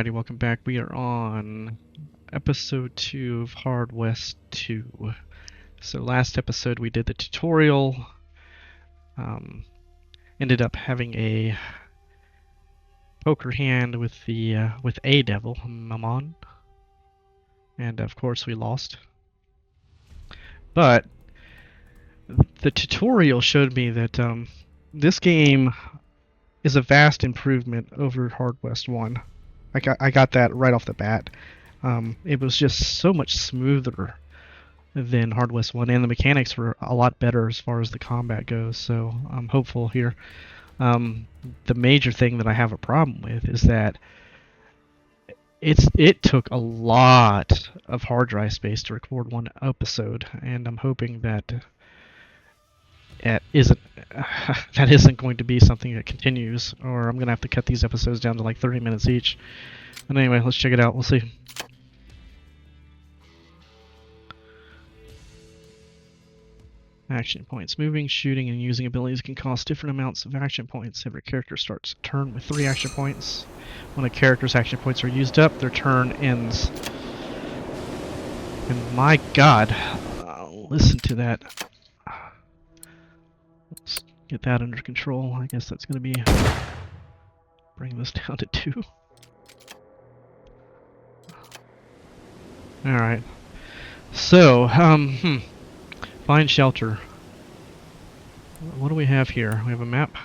Alrighty, welcome back. We are on episode 2 of Hard West 2. So last episode we did the tutorial. Ended up having a poker hand with the with a devil, Mammon, and of course we lost. But the tutorial showed me that this game is a vast improvement over Hard West 1. I got that right off the bat. It was just so much smoother than Hard West 1, and the mechanics were a lot better as far as the combat goes, so I'm hopeful here. The major thing that I have a problem with is that it took a lot of hard drive space to record one episode, and I'm hoping that that isn't going to be something that continues, or I'm gonna have to cut these episodes down to like 30 minutes each. But anyway, let's check it out. We'll see. Action points. Moving, shooting, and using abilities can cost different amounts of action points. Every character starts a turn with 3 action points. When a character's action points are used up, their turn ends. And my god, listen to that. Let's get that under control. I guess that's going to be... bring this down to 2. Alright. So, find shelter. What do we have here? We have a map.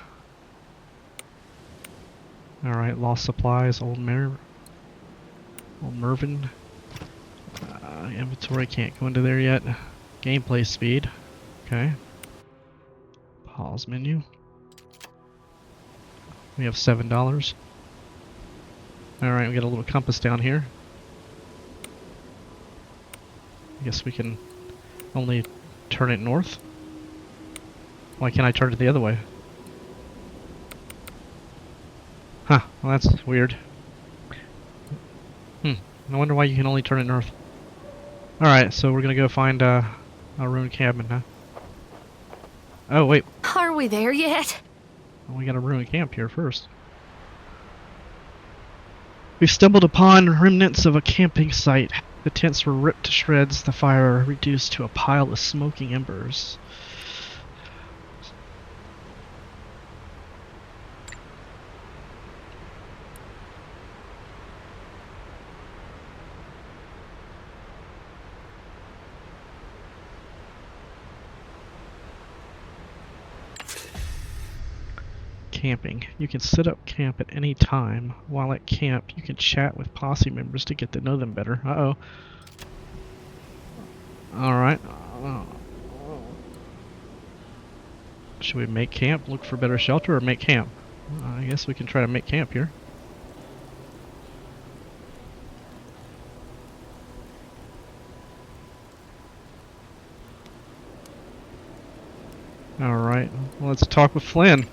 Alright, lost supplies, Old Mervyn. Inventory, can't go into there yet. Gameplay speed. Okay. Pause menu. We have $7. Alright, we got a little compass down here. I guess we can only turn it north. Why can't I turn it the other way? Huh, well that's weird. I wonder why you can only turn it north. Alright, so we're gonna go find a ruined cabin, huh? Oh, wait. Are we there yet? Well, we got a ruined camp here first. We've stumbled upon remnants of a camping site. The tents were ripped to shreds, the fire reduced to a pile of smoking embers. Camping. You can set up camp at any time. While at camp, you can chat with posse members to get to know them better. Uh-oh. Alright. Should we make camp, look for better shelter, or make camp? I guess we can try to make camp here. Alright, well, let's talk with Flynn.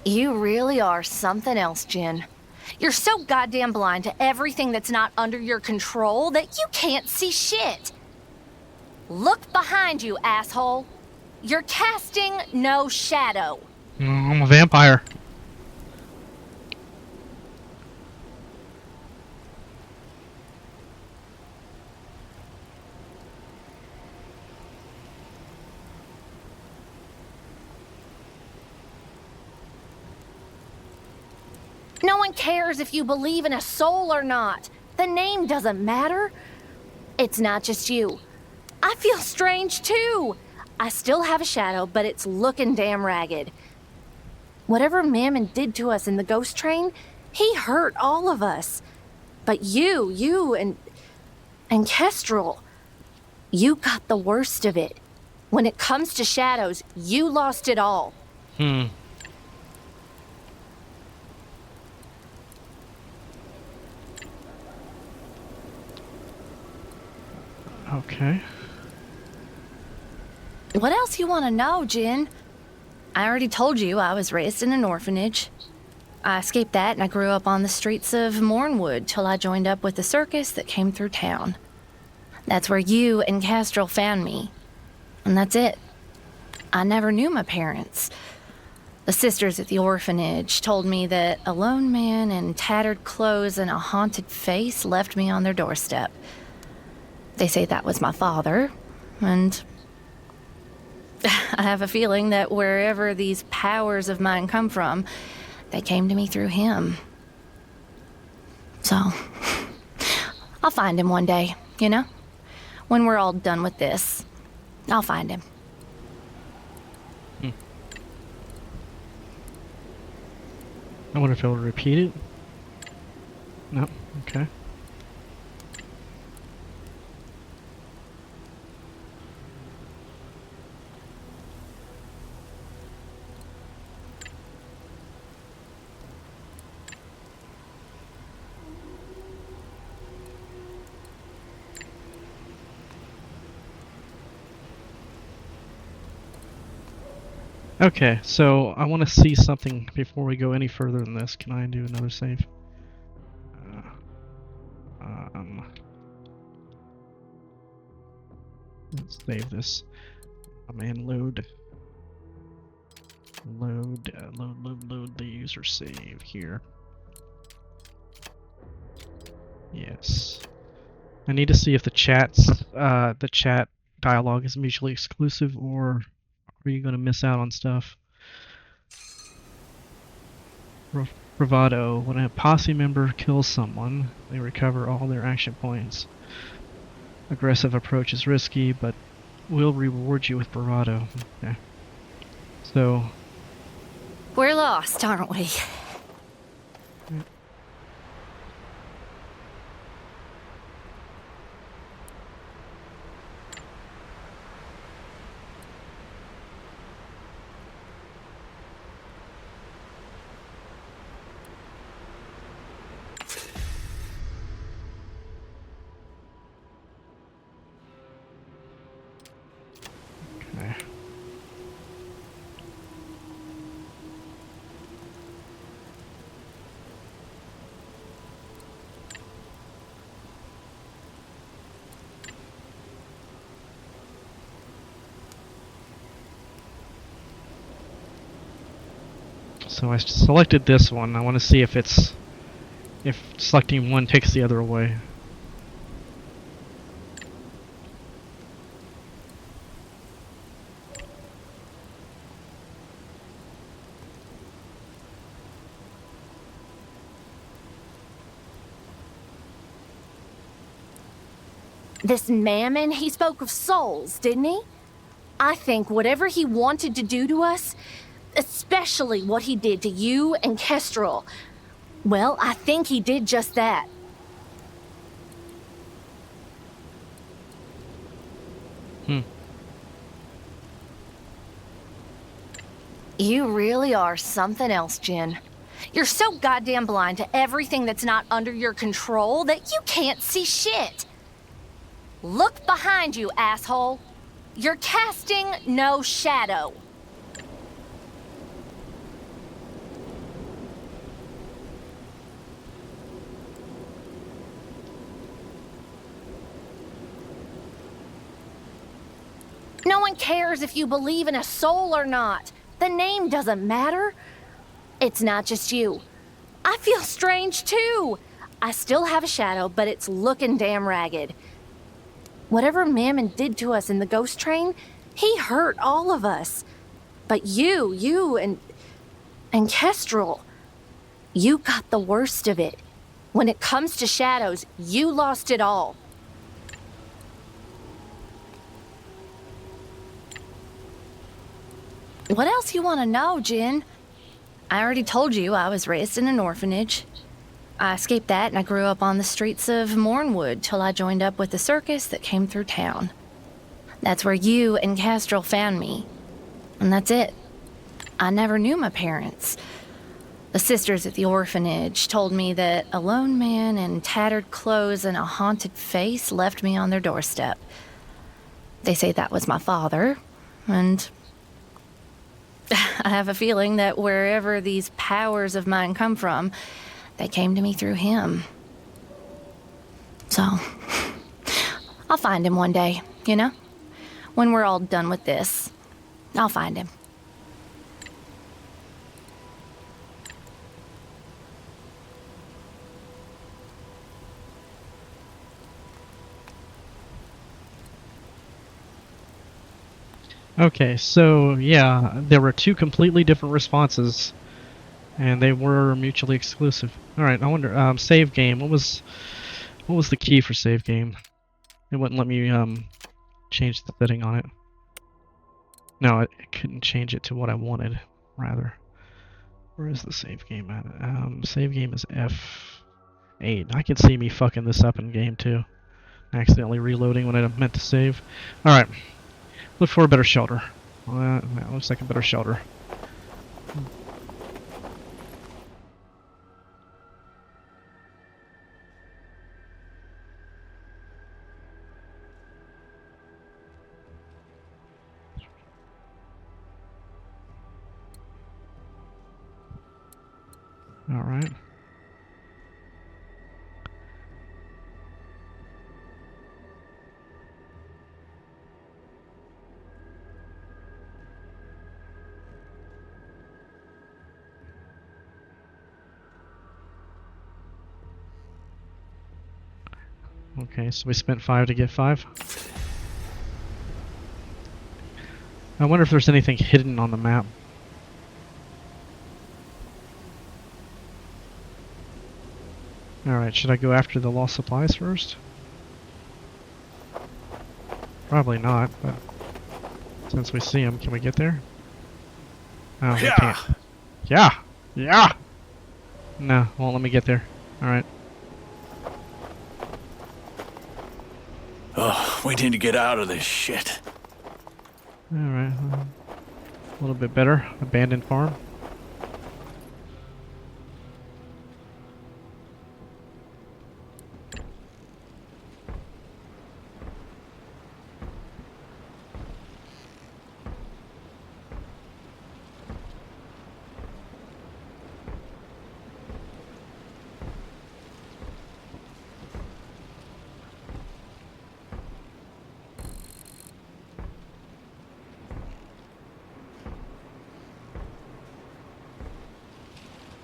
You really are something else, Jen. You're so goddamn blind to everything that's not under your control that you can't see shit. Look behind you, asshole. You're casting no shadow. I'm a vampire. No one cares if you believe in a soul or not. The name doesn't matter. It's not just you. I feel strange too. I still have a shadow, but it's looking damn ragged. Whatever Mammon did to us in the ghost train, he hurt all of us. But you and Kestrel, you got the worst of it. When it comes to shadows, you lost it all. Okay. What else you want to know, Jin? I already told you I was raised in an orphanage. I escaped that and I grew up on the streets of Mornwood till I joined up with the circus that came through town. That's where you and Kestrel found me. And that's it. I never knew my parents. The sisters at the orphanage told me that a lone man in tattered clothes and a haunted face left me on their doorstep. They say that was my father, and I have a feeling that wherever these powers of mine come from, they came to me through him. So, I'll find him one day, you know? When we're all done with this, I'll find him. I wonder if it'll repeat it. No, okay. Okay, so I want to see something before we go any further than this. Can I do another save? Let's save this. Load the user save here. Yes. I need to see if the chat dialogue is mutually exclusive, or are you going to miss out on stuff? Bravado. When a posse member kills someone, they recover all their action points. Aggressive approach is risky, but will reward you with bravado. Okay. So... we're lost, aren't we? Okay. So I selected this one. I want to see if selecting one takes the other away. This Mammon, he spoke of souls, didn't he? I think whatever he wanted to do to us, especially what he did to you and Kestrel, well, I think he did just that. You really are something else, Jin. You're so goddamn blind to everything that's not under your control that you can't see shit. Look behind you, asshole. You're casting no shadow. No one cares if you believe in a soul or not. The name doesn't matter. It's not just you. I feel strange too. I still have a shadow, but it's looking damn ragged. Whatever Mammon did to us in the ghost train, he hurt all of us. But you and Kestrel, you got the worst of it. When it comes to shadows, you lost it all. What else you want to know, Jin? I already told you I was raised in an orphanage. I escaped that and I grew up on the streets of Mornwood till I joined up with the circus that came through town. That's where you and Castrol found me. And that's it. I never knew my parents. The sisters at the orphanage told me that a lone man in tattered clothes and a haunted face left me on their doorstep. They say that was my father, and I have a feeling that wherever these powers of mine come from, they came to me through him. So, I'll find him one day, you know? When we're all done with this, I'll find him. Okay, so yeah, there were two completely different responses, and they were mutually exclusive. All right, I wonder. Save game. What was the key for save game? It wouldn't let me change the setting on it. No, it couldn't change it to what I wanted. Rather, where is the save game at? Save game is F8. I can see me fucking this up in game too. Accidentally reloading when I meant to save. All right. Look for a better shelter. That looks like a better shelter. All right. Okay, so we spent 5 to get 5. I wonder if there's anything hidden on the map. Alright, should I go after the lost supplies first? Probably not, but since we see them, can we get there? Oh, we can't. Yeah! Yeah! No, won't let me get there. Alright. Oh, we need to get out of this shit. Alright. A little bit better. Abandoned farm.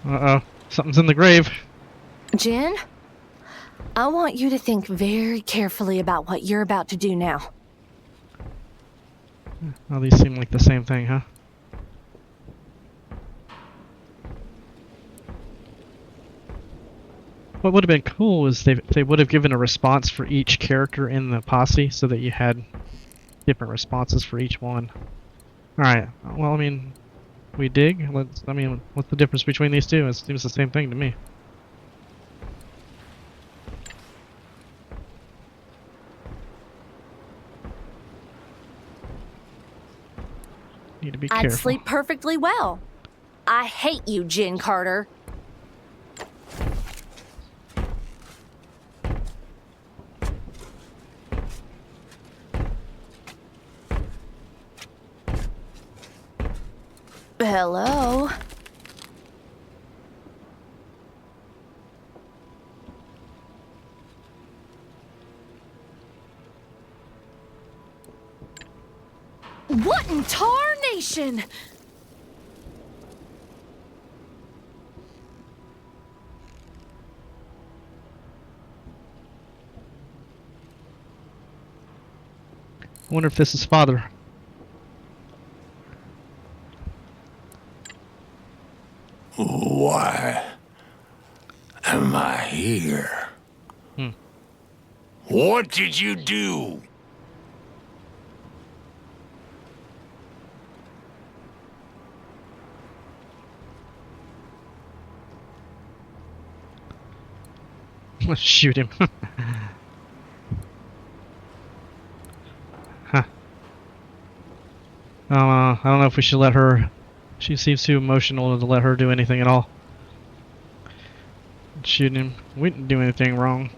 Uh-oh. Something's in the grave. Jen, I want you to think very carefully about what you're about to do now. Oh, these seem like the same thing, huh? What would have been cool is they would have given a response for each character in the posse so that you had different responses for each one. Alright, well, I mean, we dig? What's the difference between these two? It seems the same thing to me. Need to be careful. I'd sleep perfectly well. I hate you, Jen Carter. Hello? What in tarnation? I wonder if this is father. Why am I here? Hmm. What did you do? Shoot him. Huh. I don't know if we should let her. She seems too emotional to let her do anything at all. Shooting him. We didn't do anything wrong.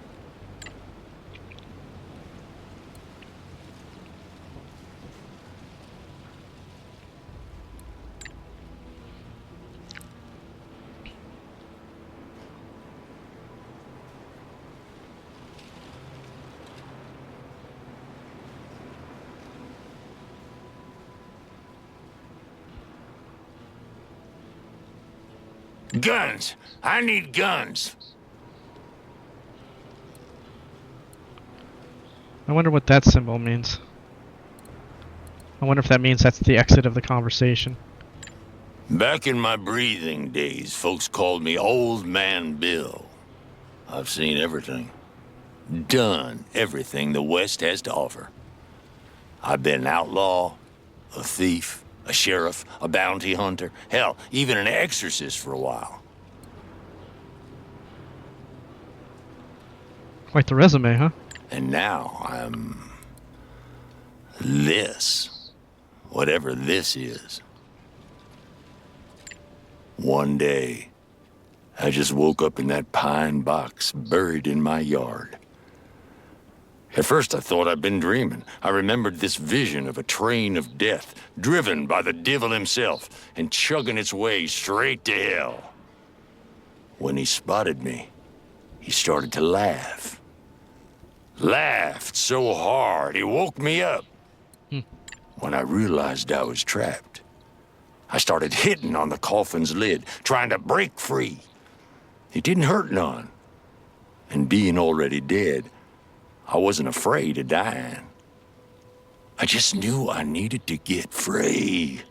Guns! I need guns! I wonder what that symbol means. I wonder if that means that's the exit of the conversation. Back in my breathing days, folks called me Old Man Bill. I've seen everything. Done everything the West has to offer. I've been an outlaw, a thief, a sheriff, a bounty hunter, hell, even an exorcist for a while. Quite the resume, huh? And now I'm... this. Whatever this is. One day, I just woke up in that pine box buried in my yard. At first I thought I'd been dreaming. I remembered this vision of a train of death, driven by the devil himself, and chugging its way straight to hell. When he spotted me, he started to laugh. Laughed so hard, he woke me up. When I realized I was trapped, I started hitting on the coffin's lid, trying to break free. It didn't hurt none. And being already dead, I wasn't afraid of dying. I just knew I needed to get free.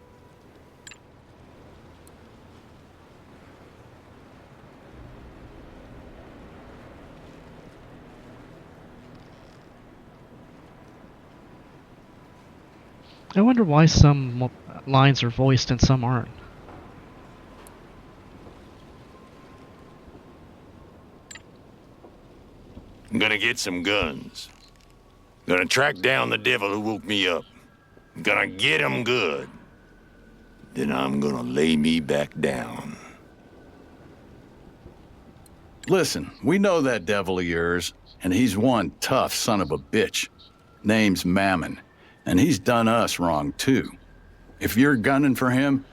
I wonder why some lines are voiced and some aren't. I'm gonna get some guns. Gonna track down the devil who woke me up. Gonna get him good. Then I'm gonna lay me back down. Listen, we know that devil of yours, and he's one tough son of a bitch. Name's Mammon, and he's done us wrong too. If you're gunning for him,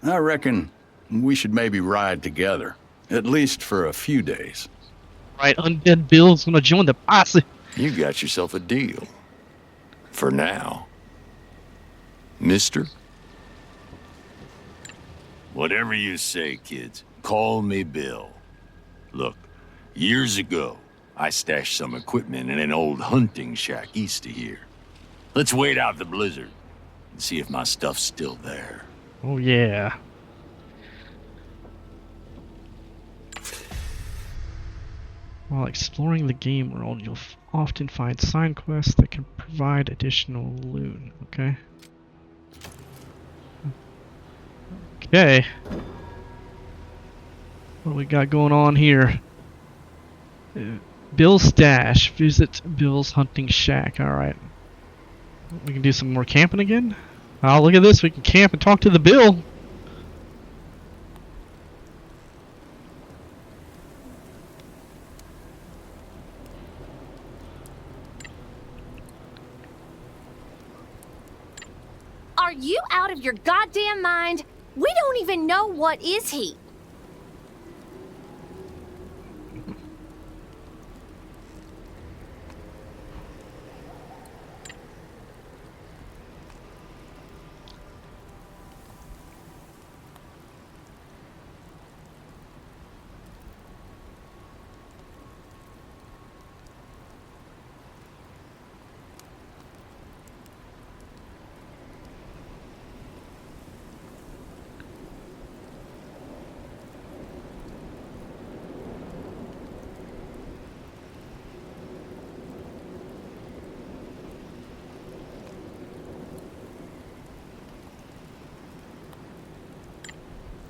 I reckon we should maybe ride together, at least for a few days. Right, Undead Bill's gonna join the posse. You got yourself a deal. For now. Mister? Whatever you say, kids. Call me Bill. Look, years ago, I stashed some equipment in an old hunting shack east of here. Let's wait out the blizzard and see if my stuff's still there. Oh yeah. While exploring the game world, you'll often find side quests that can provide additional loot. Okay. Okay. What do we got going on here? Bill's stash. Visit Bill's hunting shack. Alright. We can do some more camping again? Oh, look at this. We can camp and talk to the Bill. Are you out of your goddamn mind? We don't even know what is he.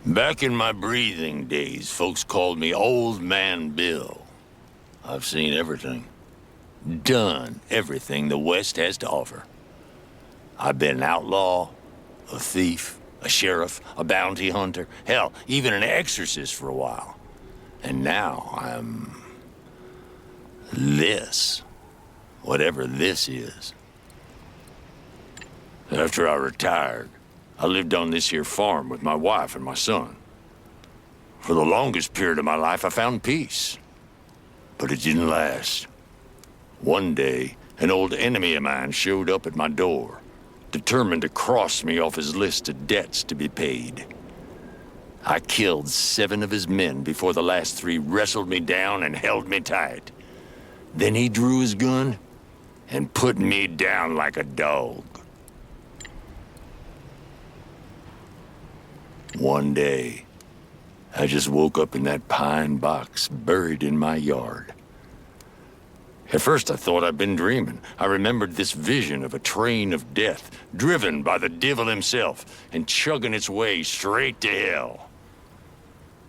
Back in my breathing days, folks called me Old Man Bill. I've seen everything. Done everything the West has to offer. I've been an outlaw, a thief, a sheriff, a bounty hunter, hell, even an exorcist for a while. And now I'm... this. Whatever this is. After I retired, I lived on this here farm with my wife and my son. For the longest period of my life, I found peace. But it didn't last. One day, an old enemy of mine showed up at my door, determined to cross me off his list of debts to be paid. I killed 7 of his men before the last 3 wrestled me down and held me tight. Then he drew his gun and put me down like a dog. One day, I just woke up in that pine box buried in my yard. At first I thought I'd been dreaming. I remembered this vision of a train of death, driven by the devil himself and chugging its way straight to hell.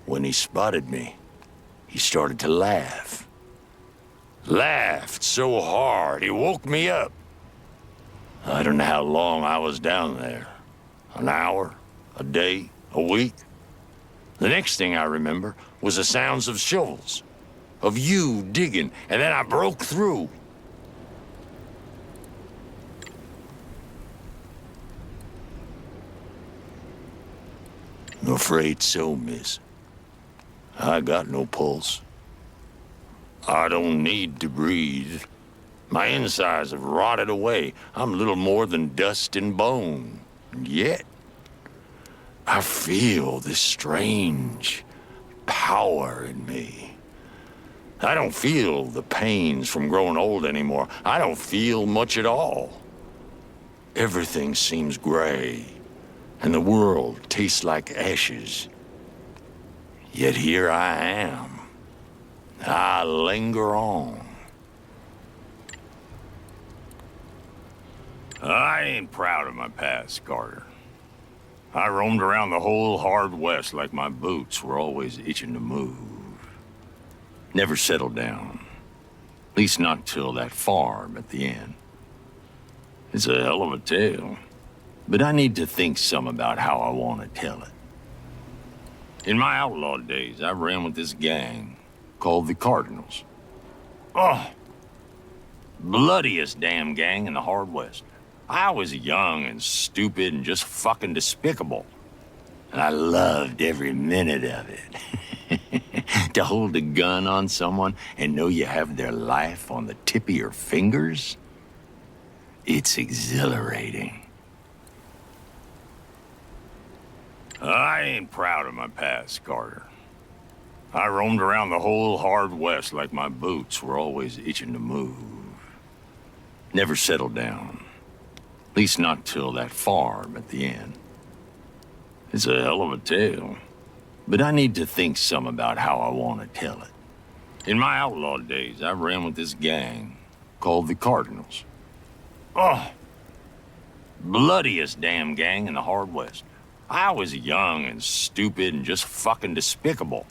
When he spotted me, he started to laugh. Laughed so hard, he woke me up. I don't know how long I was down there. An hour, a day, a week. The next thing I remember was the sounds of shovels, of you digging, and then I broke through. I'm afraid so, miss. I got no pulse. I don't need to breathe. My insides have rotted away. I'm little more than dust and bone. And yet, I feel this strange power in me. I don't feel the pains from growing old anymore. I don't feel much at all. Everything seems gray, and the world tastes like ashes. Yet here I am. I linger on. I ain't proud of my past, Carter. I roamed around the whole hard West like my boots were always itching to move. Never settled down. At least not till that farm at the end. It's a hell of a tale. But I need to think some about how I want to tell it. In my outlaw days, I ran with this gang called the Cardinals. Oh, bloodiest damn gang in the hard West. I was young and stupid and just fucking despicable. And I loved every minute of it. To hold a gun on someone and know you have their life on the tip of your fingers? It's exhilarating. I ain't proud of my past, Carter. I roamed around the whole hard West like my boots were always itching to move. Never settled down. At least not till that farm at the end. It's a hell of a tale. But I need to think some about how I want to tell it. In my outlaw days, I ran with this gang called the Cardinals. Oh, bloodiest damn gang in the hard West. I was young and stupid and just fucking despicable.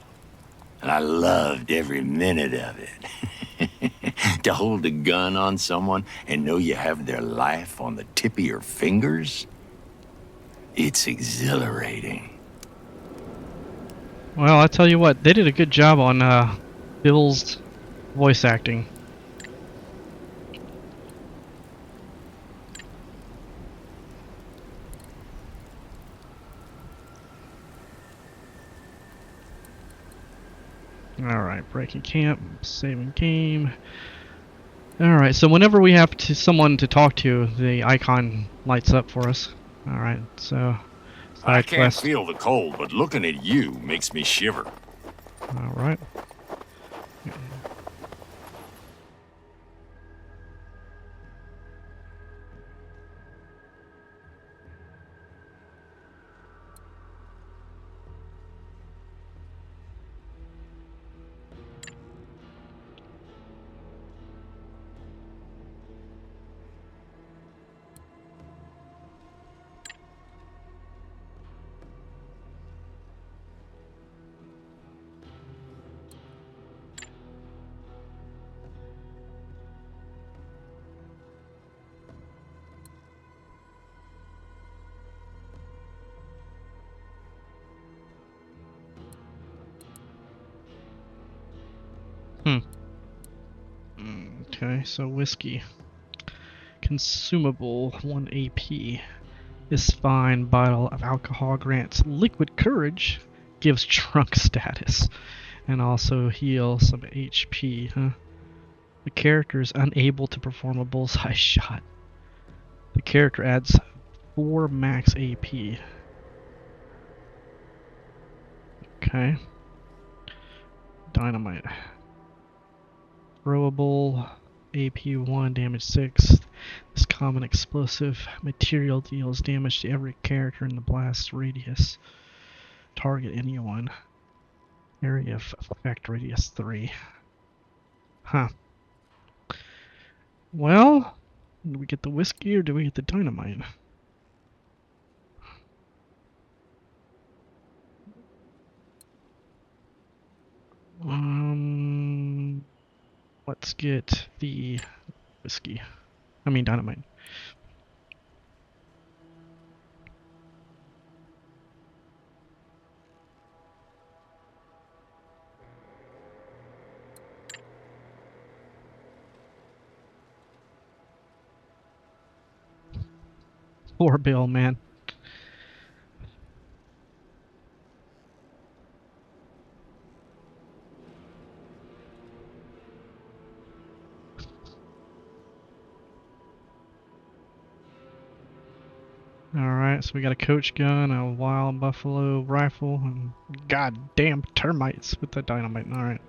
And I loved every minute of it. To hold a gun on someone and know you have their life on the tip of your fingers? It's exhilarating. Well, I tell you what, they did a good job on Bill's voice acting. Alright, breaking camp, saving game. Alright, so whenever we have someone to talk to, the icon lights up for us. Alright, so... I can't feel the cold, but looking at you makes me shiver. Alright. Okay, so whiskey. Consumable, 1 AP. This fine bottle of alcohol grants liquid courage, gives drunk status, and also heals some HP, huh? The character is unable to perform a bullseye shot. The character adds 4 max AP. Okay. Dynamite. Throwable, AP 1, damage 6. This common explosive material deals damage to every character in the blast radius. Target anyone. Area of effect radius 3. Huh. Well, do we get the whiskey or do we get the dynamite? Let's get the whiskey. I mean dynamite. Poor Bill, man. Alright, so we got a coach gun, a wild buffalo rifle, and goddamn termites with the dynamite. Alright.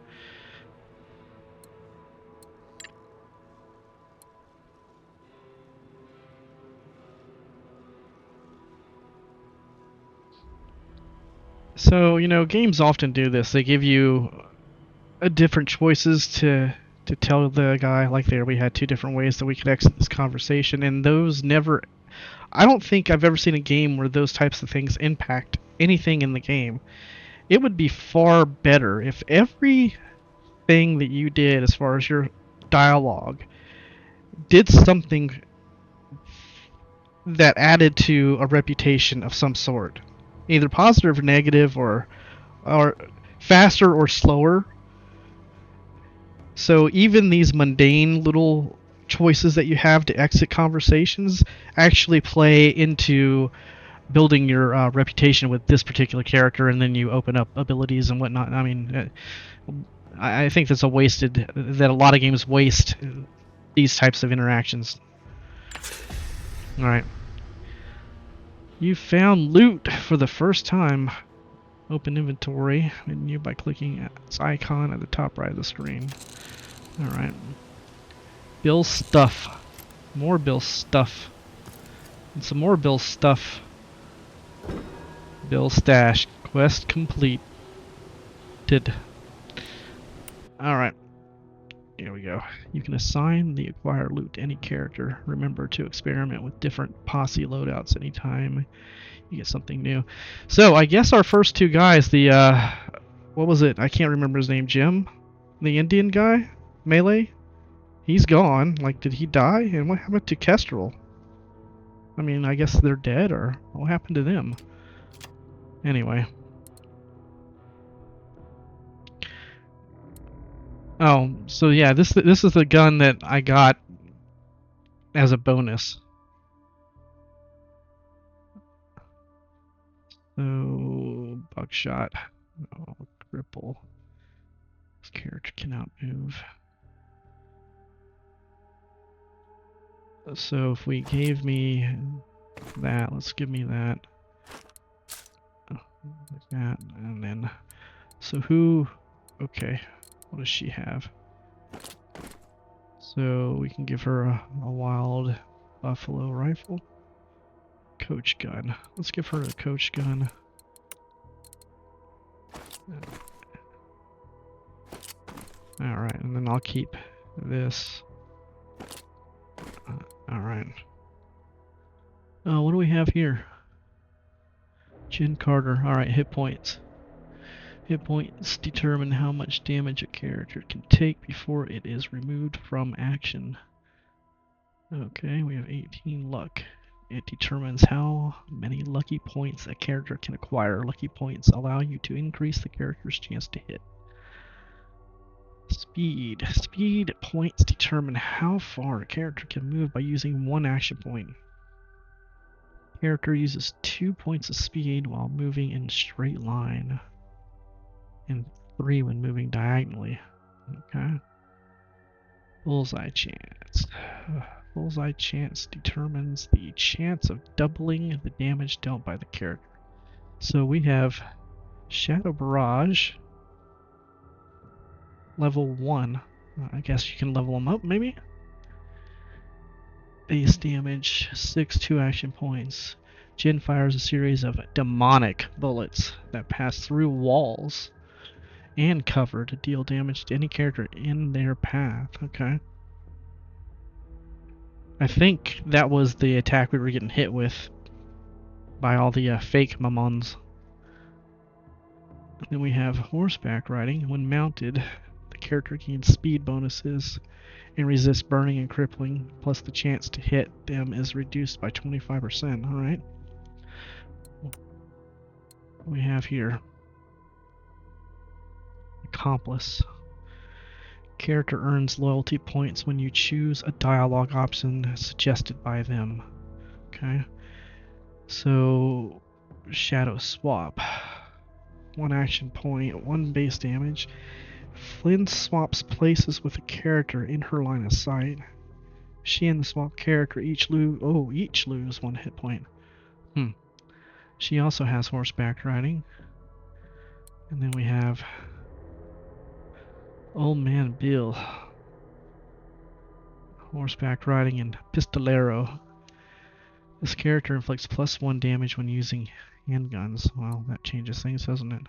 So, you know, games often do this. They give you different choices to tell the guy, like there we had 2 different ways that we could exit this conversation, and those never... I don't think I've ever seen a game where those types of things impact anything in the game. It would be far better if everything that you did as far as your dialogue did something that added to a reputation of some sort. Either positive or negative, or faster or slower. So even these mundane little choices that you have to exit conversations actually play into building your reputation with this particular character, and then you open up abilities and whatnot. I mean, I think that a lot of games waste these types of interactions. Alright. You found loot for the first time. Open inventory menu by clicking its icon at the top right of the screen. Alright. Bill's stuff. More Bill's stuff. And some more Bill's stuff. Bill's stash. Quest complete. Alright. Here we go. You can assign the acquired loot to any character. Remember to experiment with different posse loadouts anytime you get something new. So, I guess our first 2 guys, the, what was it? I can't remember his name. Jim? The Indian guy? Melee? He's gone. Like, did he die? And what happened to Kestrel? I mean, I guess they're dead, or what happened to them? Anyway. Oh, so yeah, this is the gun that I got as a bonus. So, buckshot. Oh, cripple. This character cannot move. So if we gave me that, let's give me that. Like that, and then... So who... Okay, what does she have? So we can give her a wild buffalo rifle. Coach gun. Let's give her a coach gun. Alright, and then I'll keep this. Alright. What do we have here? Jen Carter. Alright, hit points. Hit points determine how much damage a character can take before it is removed from action. Okay, we have 18 luck. It determines how many lucky points a character can acquire. Lucky points allow you to increase the character's chance to hit. Speed. Speed points determine how far a character can move by using one action point. Character uses 2 points of speed while moving in straight line, and 3 when moving diagonally. Okay. Bullseye chance. Bullseye chance determines the chance of doubling the damage dealt by the character. So we have Shadow Barrage, level 1. I guess you can level them up, maybe? Base damage, 6 2-action points. Jin fires a series of demonic bullets that pass through walls and cover to deal damage to any character in their path. Okay. I think that was the attack we were getting hit with by all the fake Mamons. Then we have horseback riding. When mounted, the character gains speed bonuses and resists burning and crippling, plus the chance to hit them is reduced by 25%. Alright. We have here Accomplice. Character earns loyalty points when you choose a dialogue option suggested by them. Okay. So, Shadow Swap. 1 action point, 1 base damage. Flynn swaps places with a character in her line of sight. She and the swap character each lose 1 hit point. She also has horseback riding. And then we have Old Man Bill. Horseback riding and Pistolero. This character inflicts +1 damage when using handguns. Well, that changes things, doesn't it?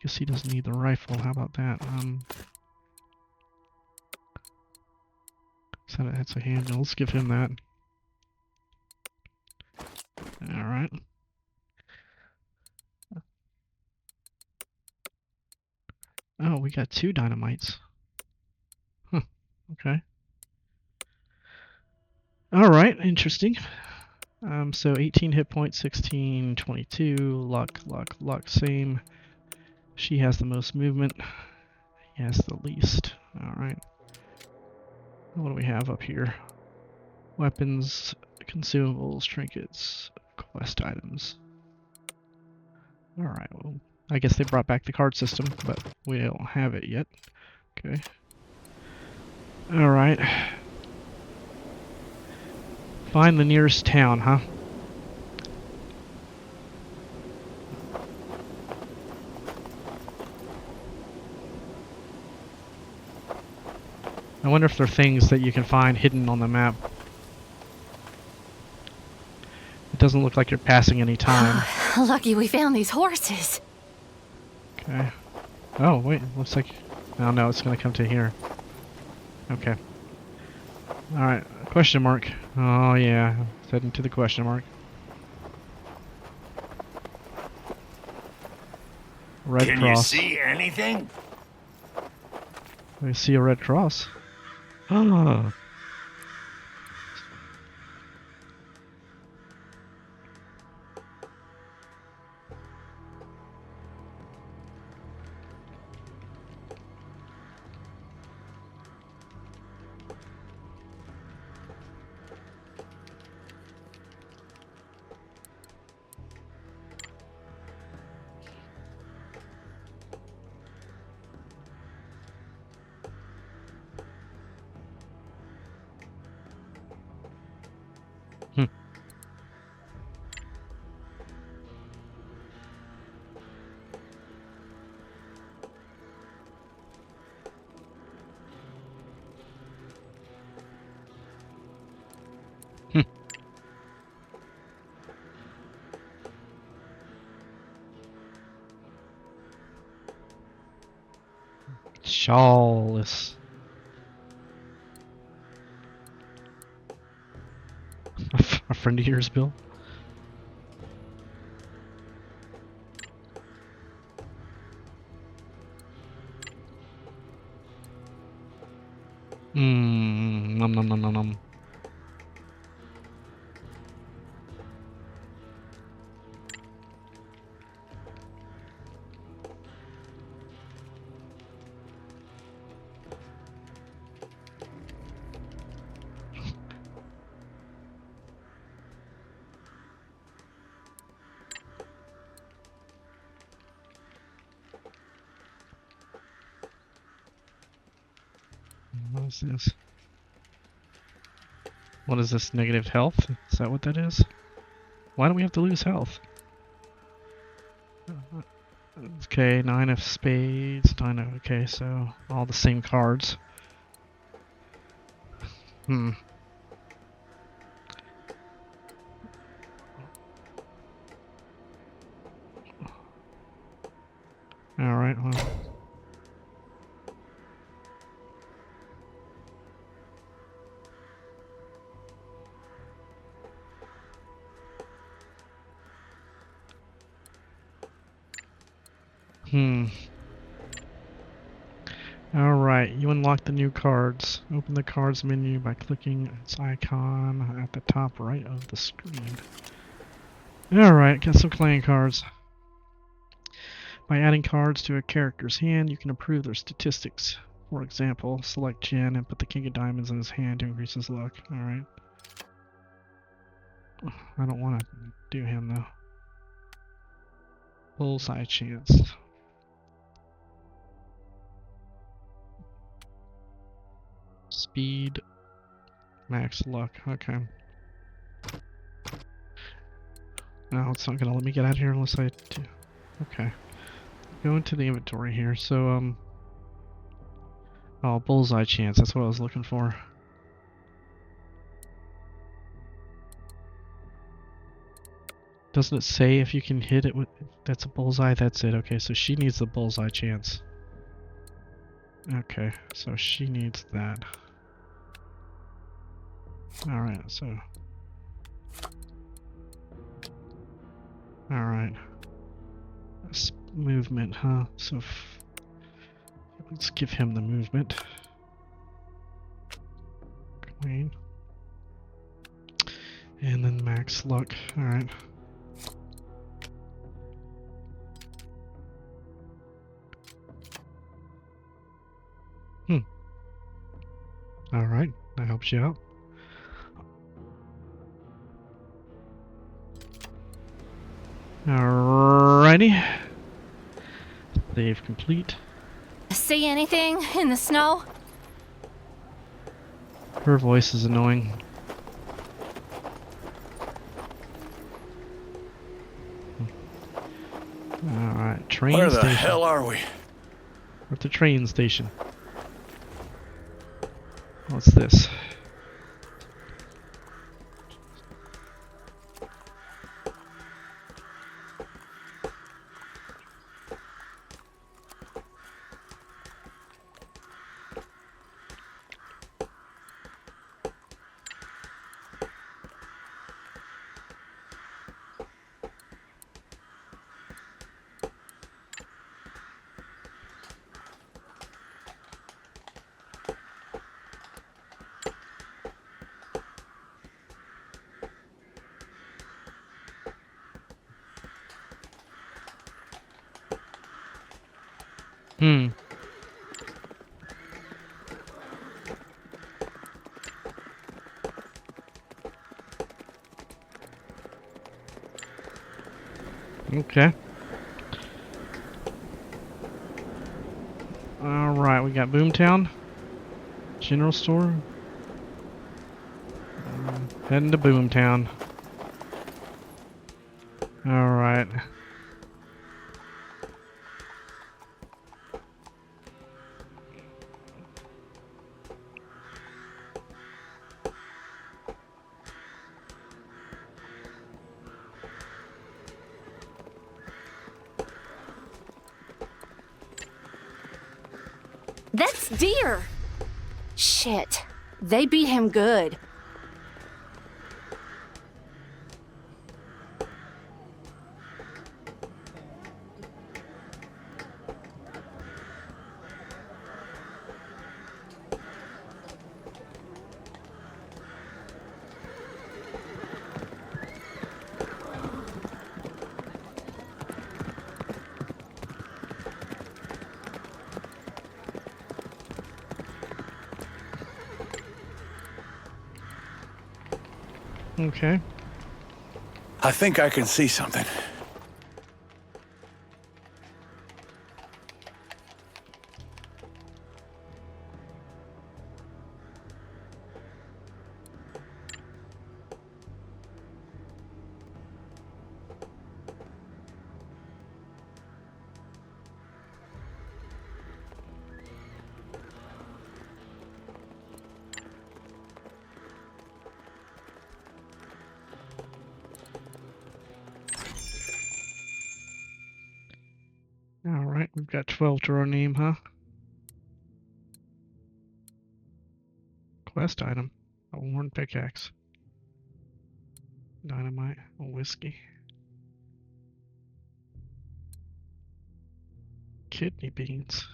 Guess he doesn't need the rifle. How about that? So that's a handgun. Let's give him that. Alright. Oh, we got 2 dynamites. Huh. Okay. Alright, interesting. So 18 hit points, 16, 22, luck, same. She has the most movement. He has the least. Alright. What do we have up here? Weapons, consumables, trinkets, quest items. Alright, well, I guess they brought back the card system, but we don't have it yet. Okay. Alright. Find the nearest town, huh? I wonder if there are things that you can find hidden on the map. It doesn't look like you're passing any time. Lucky we found these horses. Okay. Oh, wait. Looks like... Oh, no, it's going to come to here. Okay. Alright. Question mark. Oh, yeah. It's heading to the question mark. Red Can cross. you see anything? I see a red cross. Oh. Shawless. A friend of yours, Bill? Nom nom nom nom nom. What's this? What is this? Negative health? Is that what that is? Why do we have to lose health? Okay, 9 of spades, 9 of... Okay, so all the same cards. Hmm. Alright, well... Alright, you unlock the new cards. Open the cards menu by clicking its icon at the top right of the screen. Alright, get some playing cards. By adding cards to a character's hand, you can improve their statistics. For example, select Jin and put the King of Diamonds in his hand to increase his luck. Alright. I don't want to do him though. Bullseye chance. Speed. Max luck. Okay. No, it's not gonna let me get out of here unless I do. Okay. Go into the inventory here. So, oh, bullseye chance. That's what I was looking for. Doesn't it say if you can hit it with... That's a bullseye? That's it. Okay, so she needs the bullseye chance. Okay, so she needs that. Alright, so... Alright. Movement, huh? So... Let's give him the movement. Queen. And then max luck. Alright. Alright, that helps you out. Alrighty. Save complete. See anything in the snow? Her voice is annoying. Alright, train Where station. the hell are we? We're at the train station. What's this? Okay. Alright, we got Boomtown. General store. Heading to Boomtown. Alright. That's Deer! Shit. They beat him good. Okay. I think I can see something. We've got 12 to our name, huh? Quest item. A worn pickaxe. Dynamite. A whiskey. Kidney beans.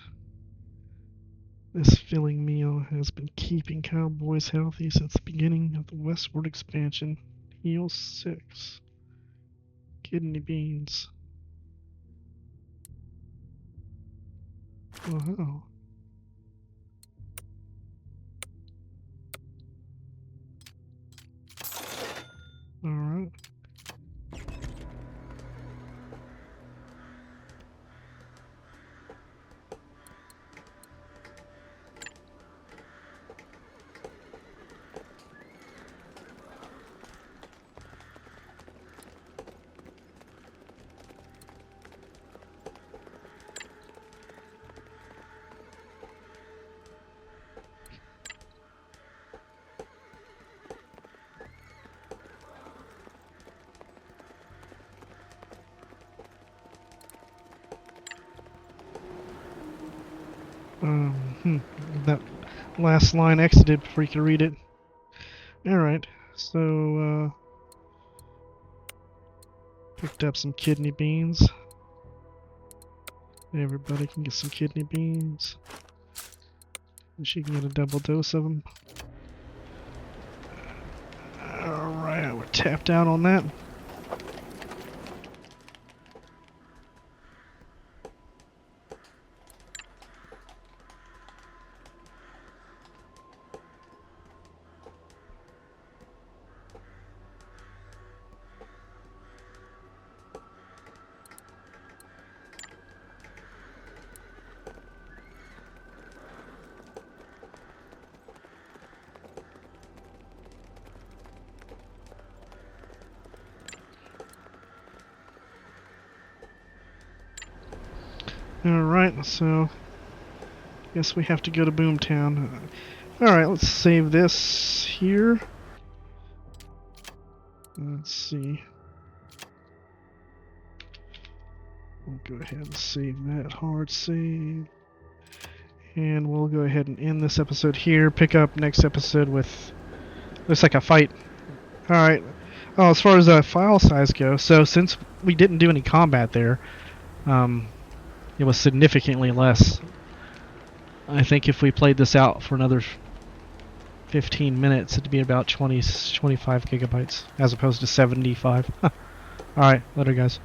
This filling meal has been keeping cowboys healthy since the beginning of the westward expansion. Heal 6. Kidney beans. Wow. Alright. That last line exited before you could read it. Alright, so, picked up some kidney beans. Everybody can get some kidney beans. And she can get a double dose of them. Alright, we're tapped out on that. Alright, so guess we have to go to Boomtown. Alright, let's save this here. Let's see. We'll go ahead and save that hard save. And we'll go ahead and end this episode here. Pick up next episode with, looks like a fight. Alright. Oh, as far as file size goes, so since we didn't do any combat there, it was significantly less. I think if we played this out for another 15 minutes, it'd be about 25 gigabytes, as opposed to 75. Alright, later guys.